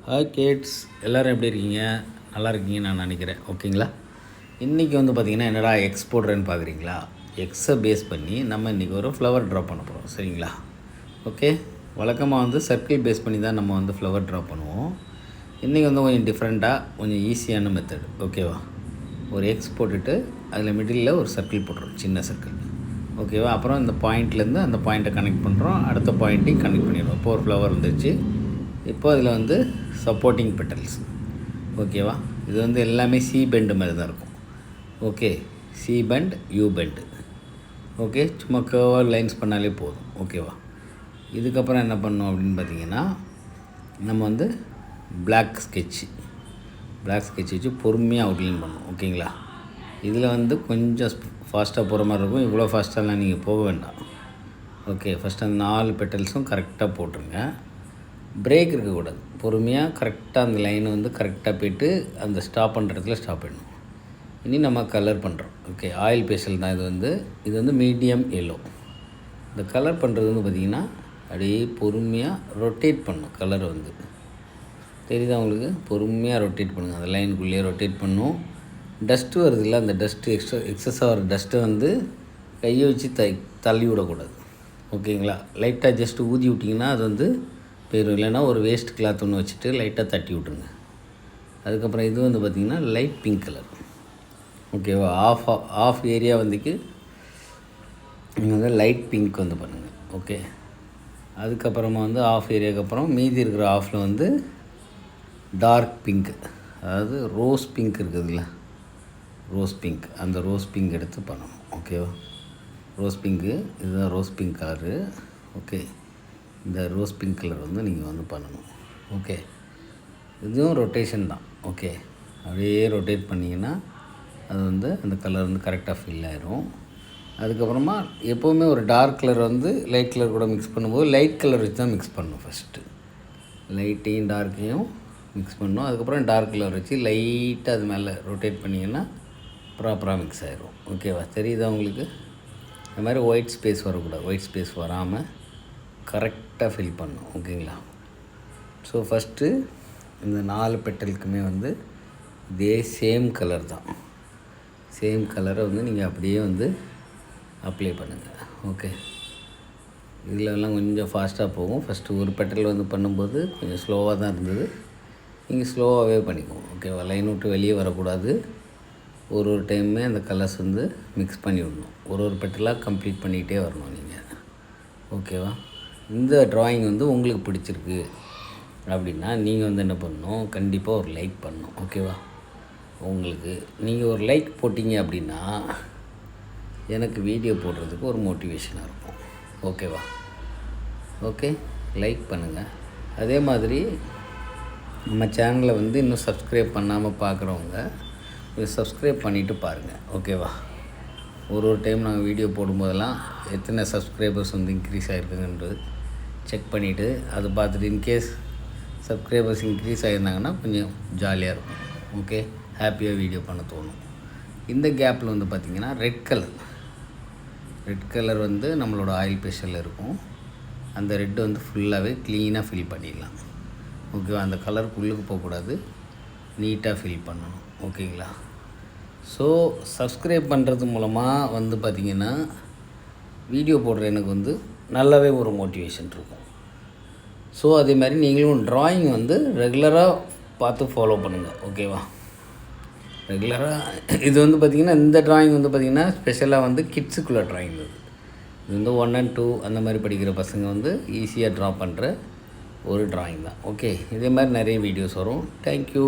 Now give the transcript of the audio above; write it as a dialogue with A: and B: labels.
A: Hi kids, எல்லோரும் எப்படி இருக்கீங்க? நல்லா இருக்கீங்கன்னு நான் நினைக்கிறேன். ஓகேங்களா? இன்றைக்கி வந்து பார்த்திங்கன்னா என்னடா எக்ஸ் போடுறேன்னு பார்க்குறீங்களா? எக்ஸை பேஸ் பண்ணி நம்ம இன்றைக்கி ஒரு ஃப்ளவர் ட்ரா பண்ண போகிறோம். சரிங்களா? ஓகே. வழக்கமாக வந்து சர்க்கிள் பேஸ் பண்ணி தான் நம்ம வந்து ஃப்ளவர் ட்ரா பண்ணுவோம். இன்றைக்கி வந்து கொஞ்சம் டிஃப்ரெண்ட்டாக கொஞ்சம் ஈஸியான மெத்தட். ஓகேவா? ஒரு எக்ஸ் போட்டுட்டு அதில் மிடில் ஒரு சர்க்கிள் போட்டுறோம், சின்ன சர்க்கிள். ஓகேவா? அப்புறம் இந்த பாயிண்ட்லேருந்து அந்த பாயிண்ட்டை கனெக்ட் பண்ணுறோம், அடுத்த பாயிண்ட்டையும் கனெக்ட் பண்ணிடுறோம். இப்போ ஒரு ஃப்ளவர் வந்துருச்சு. இப்போ அதில் வந்து சப்போர்ட்டிங் பெட்டல்ஸ். ஓகேவா? இது வந்து எல்லாமே சி பெண்டு மாதிரி தான் இருக்கும். Okay, C bend, U bend. Okay, சும்மா கர்வாக லைன்ஸ் பண்ணாலே போதும். ஓகேவா? இதுக்கப்புறம் என்ன பண்ணோம் அப்படின்னு பார்த்தீங்கன்னா, நம்ம வந்து பிளாக் ஸ்கெட்சு வச்சு பொறுமையாக அவுட்லைன் பண்ணணும். ஓகேங்களா? இதில் வந்து கொஞ்சம் ஃபாஸ்ட்டாக போகிற மாதிரி இருக்கும். இவ்வளோ ஃபாஸ்ட்டாலாம் நீங்கள் போக வேண்டாம். ஓகே, ஃபஸ்ட்டு அந்த 4 பெட்டல்ஸும் கரெக்டாக போட்டுருங்க. பிரேக் இருக்கக்கூடாது. பொறுமையாக கரெக்டாக அந்த லைனை வந்து கரெக்டாக போய்ட்டு அந்த ஸ்டாப் பண்ணுற இடத்துல ஸ்டாப் பண்ணணும். இனி நம்ம கலர் பண்ணுறோம். ஓகே, ஆயில் பேஸ்டல் தான் இது வந்து மீடியம் எல்லோ. இந்த கலர் பண்ணுறது வந்து பார்த்திங்கன்னா அப்படியே பொறுமையாக ரொட்டேட் பண்ணணும். கலரை வந்து தெரியுதா உங்களுக்கு? பொறுமையாக ரொட்டேட் பண்ணுங்கள். அந்த லைனுக்குள்ளேயே ரொட்டேட் பண்ணணும். டஸ்ட்டு வருது இல்லை, அந்த டஸ்ட்டு எக்ஸஸாக வர டஸ்ட்டை வந்து கையை வச்சு தள்ளி விடக்கூடாது. ஓகேங்களா? லைட்டாக ஜஸ்ட்டு ஊதி விட்டிங்கன்னா அது வந்து போயிடும். இல்லைன்னா ஒரு வேஸ்ட் கிளாத் ஒன்று வச்சுட்டு லைட்டாக தட்டி விட்ருங்க. அதுக்கப்புறம் இது வந்து பார்த்திங்கன்னா லைட் பிங்க் கலர். ஓகேவா? ஆஃப் ஏரியா வந்துக்கு நீங்கள் வந்து லைட் பிங்க் வந்து பண்ணுங்கள். ஓகே, அதுக்கப்புறமா வந்து ஆஃப் ஏரியாவுக்கு அப்புறம் மீதி இருக்கிற ஆஃபில் வந்து டார்க் பிங்க், அதாவது ரோஸ் பிங்க் இருக்குதுல்ல, ரோஸ் பிங்க், அந்த ரோஸ் பிங்க் எடுத்து பண்ணணும். ஓகேவா? ரோஸ் பிங்க்கு, இதுதான் ரோஸ் பிங்க் கலரு. ஓகே, இந்த ரோஸ் பிங்க் கலர் வந்து நீங்கள் வந்து பண்ணணும். ஓகே, இதுவும் ரொட்டேஷன் தான். ஓகே, அப்படியே ரொட்டேட் பண்ணிங்கன்னா அது வந்து அந்த கலர் வந்து கரெக்டாக ஃபில் ஆயிரும். அதுக்கப்புறமா எப்போவுமே ஒரு டார்க் கலர் வந்து லைட் கலர் கூட மிக்ஸ் பண்ணும்போது லைட் கலர் வச்சு தான் மிக்ஸ் பண்ணணும். ஃபஸ்ட்டு லைட்டையும் டார்க்கையும் மிக்ஸ் பண்ணணும். அதுக்கப்புறம் டார்க் கலர் வச்சு லைட்டாக அது மேலே ரொட்டேட் பண்ணிங்கன்னா ப்ராப்பராக மிக்ஸ் ஆகிரும். ஓகேவா? தெரியுதா உங்களுக்கு? இந்த மாதிரி ஒயிட் ஸ்பேஸ் வரக்கூடாது. ஒயிட் ஸ்பேஸ் வராமல் கரெக்டாக ஃபில் பண்ணணும். ஓகேங்களா? ஸோ ஃபஸ்ட்டு இந்த 4 பெட்டலுக்குமே வந்து இதே சேம் கலர் தான். சேம் கலரை வந்து நீங்கள் அப்படியே வந்து அப்ளை பண்ணுங்கள். ஓகே, இதிலெல்லாம் கொஞ்சம் ஃபாஸ்ட்டாக போகும். ஃபஸ்ட்டு ஒரு பெட்டல் வந்து பண்ணும்போது கொஞ்சம் ஸ்லோவாக தான் இருந்தது. நீங்கள் ஸ்லோவாகவே பண்ணிக்கோங்க. ஓகேவா? லைன் விட்டு வெளியே வரக்கூடாது. ஒரு டைமுமே அந்த கலர்ஸ் வந்து மிக்ஸ் பண்ணி விடணும். ஒரு பெட்டலாக கம்ப்ளீட் பண்ணிக்கிட்டே வரணும் நீங்கள். ஓகேவா? இந்த ட்ராயிங் வந்து உங்களுக்கு பிடிச்சிருக்கு அப்படின்னா நீங்கள் வந்து என்ன பண்ணணும்? கண்டிப்பாக ஒரு லைக் பண்ணணும். ஓகேவா? உங்களுக்கு நீங்கள் ஒரு லைக் போட்டிங்க அப்படின்னா எனக்கு வீடியோ போடுறதுக்கு ஒரு மோட்டிவேஷனாக இருக்கும். ஓகேவா? ஓகே, லைக் பண்ணுங்கள். அதே மாதிரி நம்ம சேனலை வந்து இன்னும் சப்ஸ்கிரைப் பண்ணாமல் பார்க்குறவங்க சப்ஸ்கிரைப் பண்ணிவிட்டு பாருங்கள். ஓகேவா? ஒரு டைம் நாங்கள் வீடியோ போடும்போதெல்லாம் எத்தனை சப்ஸ்கிரைபர்ஸ் வந்து இன்க்ரீஸ் ஆகிருக்குங்கன்றது செக் பண்ணிவிட்டு அதை பார்த்துட்டு இன்கேஸ் சப்ஸ்கிரைபர்ஸ் இன்க்ரீஸ் ஆகியிருந்தாங்கன்னா கொஞ்சம் ஜாலியாக இருக்கும். ஓகே, ஹாப்பியாக வீடியோ பண்ண தோணும். இந்த கேப்பில் வந்து பார்த்திங்கன்னா ரெட் கலர் வந்து நம்மளோட ஆயில் பேஸ்டலில் இருக்கும். அந்த ரெட்டு வந்து ஃபுல்லாகவே க்ளீனாக ஃபில் பண்ணிடலாம். ஓகேவா? அந்த கலருக்கு உள்ளுக்கு போகக்கூடாது, நீட்டாக ஃபில் பண்ணணும். ஓகேங்களா? ஸோ சப்ஸ்கிரைப் பண்ணுறது மூலமாக வந்து பார்த்திங்கன்னா வீடியோ போடுற எனக்கு வந்து நல்லாவே ஒரு மோட்டிவேஷன் இருக்கும். ஸோ அதே மாதிரி நீங்களும் ட்ராயிங் வந்து ரெகுலராக பார்த்து ஃபாலோ பண்ணுங்கள். ஓகேவா? ரெகுலராக இது வந்து பார்த்திங்கன்னா இந்த ட்ராயிங் வந்து பார்த்திங்கன்னா ஸ்பெஷலாக வந்து கிட்ஸுக்குள்ளே ட்ராயிங் இது வந்து 1 and 2 அந்த மாதிரி படிக்கிற பசங்க வந்து ஈஸியாக ட்ரா பண்ணுற ஒரு ட்ராயிங் தான். ஓகே, இதே மாதிரி நிறைய வீடியோஸ் வரும். தேங்க்யூ.